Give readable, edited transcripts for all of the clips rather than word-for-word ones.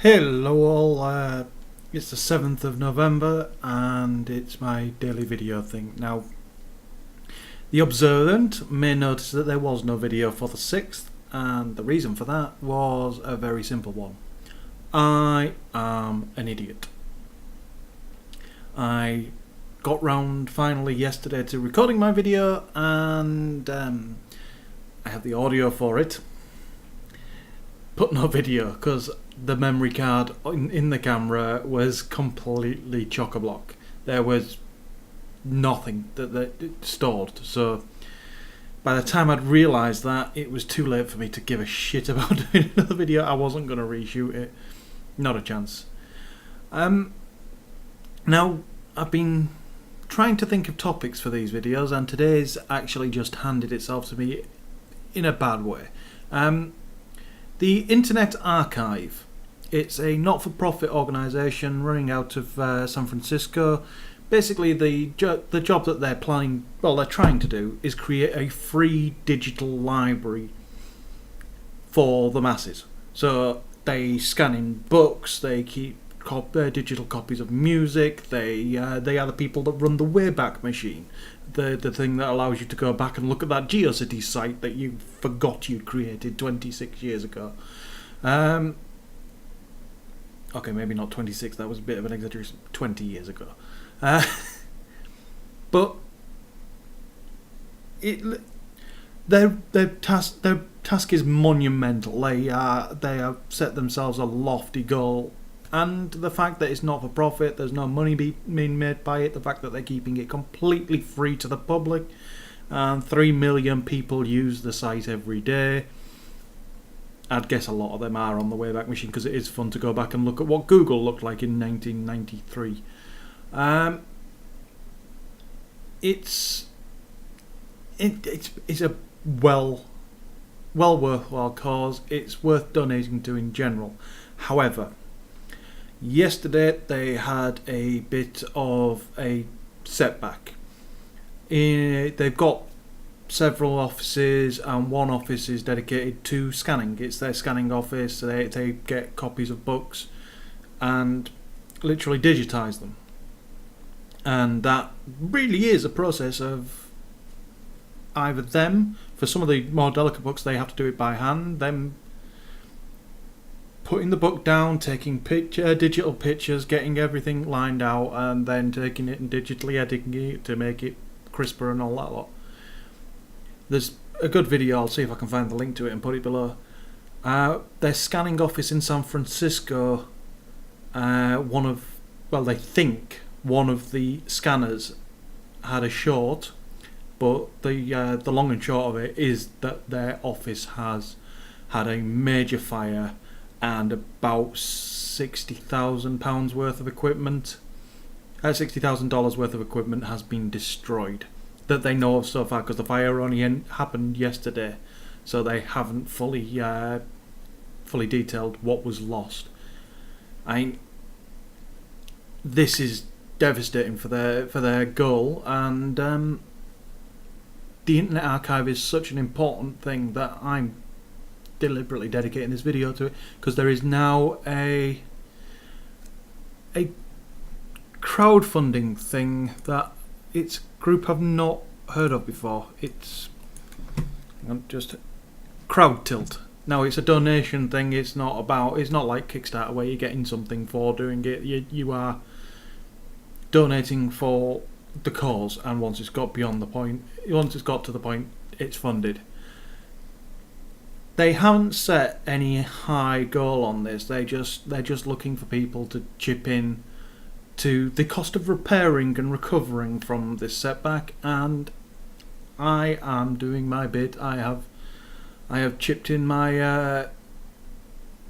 Hello all, it's the 7th of November and it's my daily video thing. Now, the observant may notice that there was no video for the 6th, and the reason for that was a very simple one. I am an idiot. I got round finally yesterday to recording my video, and I have the audio for it, but no video because the memory card in the camera was completely chock-a-block. There was nothing that it stored, so by the time I'd realised that, it was too late for me to give a shit about doing another video. I wasn't going to reshoot it, not a chance. Now, I've been trying to think of topics for these videos, and today's actually just handed itself to me in a bad way. The Internet Archive. It's a not-for-profit organisation running out of San Francisco. Basically, the job that they're trying to do is create a free digital library for the masses. So they scan in books, they keep digital copies of music. They are the people that run the Wayback Machine, the thing that allows you to go back and look at that GeoCities site that you forgot you'd created 26 years ago. Okay, maybe not 26, that was a bit of an exaggeration, 20 years ago. But their task is monumental. They have set themselves a lofty goal, and the fact that it's not for profit, there's no money being made by it, the fact that they're keeping it completely free to the public, and 3 million people use the site every day. I'd guess a lot of them are on the Wayback Machine because it is fun to go back and look at what Google looked like in 1993. It's a well worthwhile cause. It's worth donating to in general. However, yesterday they had a bit of a setback. They've got several offices, and one office is dedicated to scanning. It's their scanning office. They get copies of books and literally digitize them, and that really is a process of either them, for some of the more delicate books they have to do it by hand, them putting the book down, taking digital pictures, getting everything lined out, and then taking it and digitally editing it to make it crisper and all that lot. There's a good video, I'll see if I can find the link to it and put it below. Their scanning office in San Francisco, they think one of the scanners had a short, but the long and short of it is that their office has had a major fire, and about £60,000 worth of equipment, $60,000 worth of equipment has been destroyed. That they know of so far, because the fire only happened yesterday, so they haven't fully detailed what was lost. This is devastating for their goal, and the Internet Archive is such an important thing that I'm deliberately dedicating this video to it, because there is now a crowdfunding thing that it's group I've not heard of before. It's just Crowd Tilt. Now, it's a donation thing. It's not like Kickstarter where you're getting something for doing it. You are donating for the cause, and once it's got to the point, it's funded. They haven't set any high goal on this. They're just looking for people to chip in to the cost of repairing and recovering from this setback, and I am doing my bit. I have chipped in my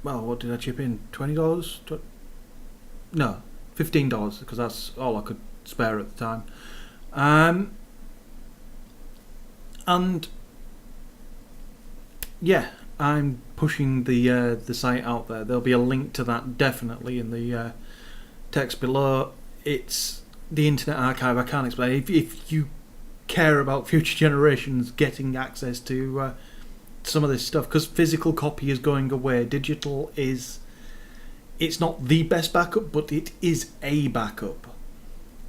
what did I chip in? $20? No, $15, because that's all I could spare at the time. And yeah, I'm pushing the site out there. There'll be a link to that definitely in the text below. It's the Internet Archive. I can't explain. If you care about future generations getting access to some of this stuff, because physical copy is going away, digital is It's not the best backup, but it is a backup.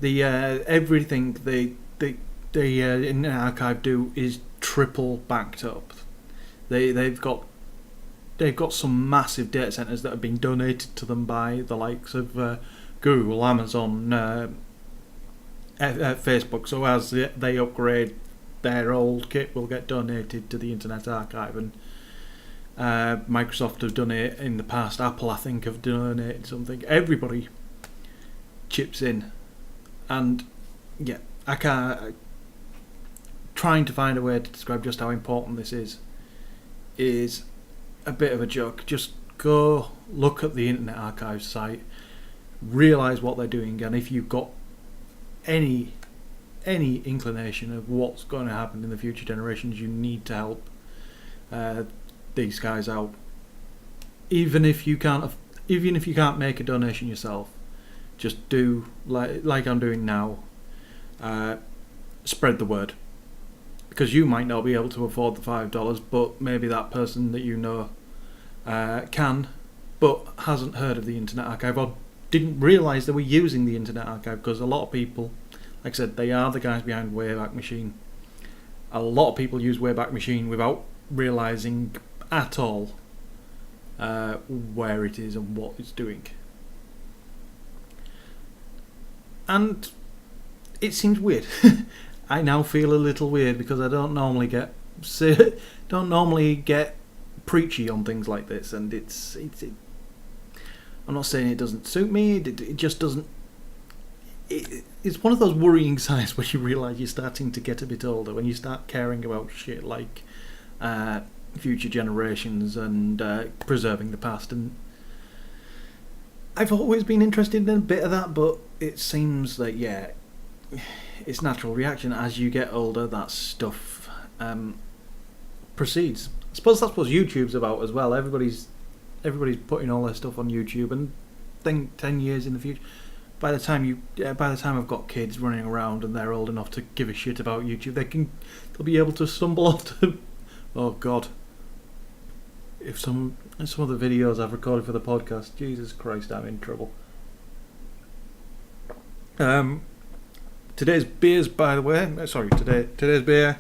The everything the Internet Archive do is triple backed up. They've got some massive data centers that have been donated to them by the likes of Google, Amazon, Facebook. So as they upgrade, their old kit will get donated to the Internet Archive, and Microsoft have done it in the past. Apple, I think, have donated something. Everybody chips in, and yeah, I can't. Trying to find a way to describe just how important this is a bit of a joke. Just go look at the Internet Archive site, realise what they're doing, and if you've got any inclination of what's going to happen in the future generations, you need to help these guys out. Even if you can't make a donation yourself, just do like I'm doing now. Spread the word, because you might not be able to afford the $5, but maybe that person that you know can, but hasn't heard of the Internet Archive or didn't realise they were using the Internet Archive, because a lot of people, like I said, they are the guys behind Wayback Machine. A lot of people use Wayback Machine without realising at all where it is and what it's doing. And it seems weird. I now feel a little weird because I don't normally get preachy on things like this, and I'm not saying it doesn't suit me. It just doesn't. It's one of those worrying signs when you realise you're starting to get a bit older, when you start caring about shit like future generations and preserving the past. And I've always been interested in a bit of that, but it seems that it's natural reaction as you get older. That stuff proceeds. I suppose that's what YouTube's about as well. Everybody's putting all their stuff on YouTube, and think 10 years in the future, by the time I've got kids running around and they're old enough to give a shit about YouTube, they'll be able to stumble onto, oh god, if some of the videos I've recorded for the podcast, Jesus Christ, I'm in trouble. Today's beers, by the way, today's beer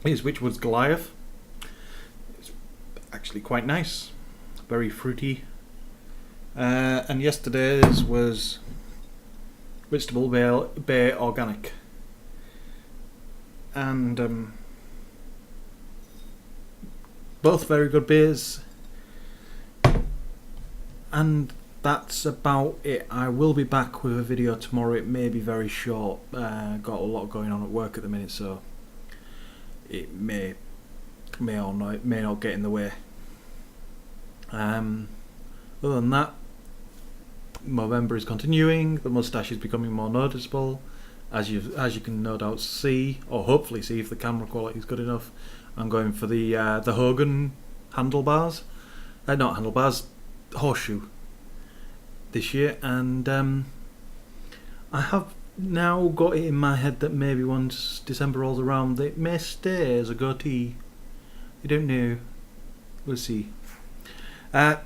is Witchwood's Goliath. It's actually quite nice, very fruity. And yesterday's was Vegetable Bay Organic. And both very good beers. And that's about it. I will be back with a video tomorrow. It may be very short. Got a lot going on at work at the minute, so it may not get in the way. Other than that, Movember is continuing. The moustache is becoming more noticeable, as you can no doubt see, or hopefully see if the camera quality is good enough. I'm going for the Hogan handlebars, not handlebars, horseshoe this year, and I have now got it in my head that maybe once December rolls around, it may stay as a goatee. I don't know. We'll see. Bye.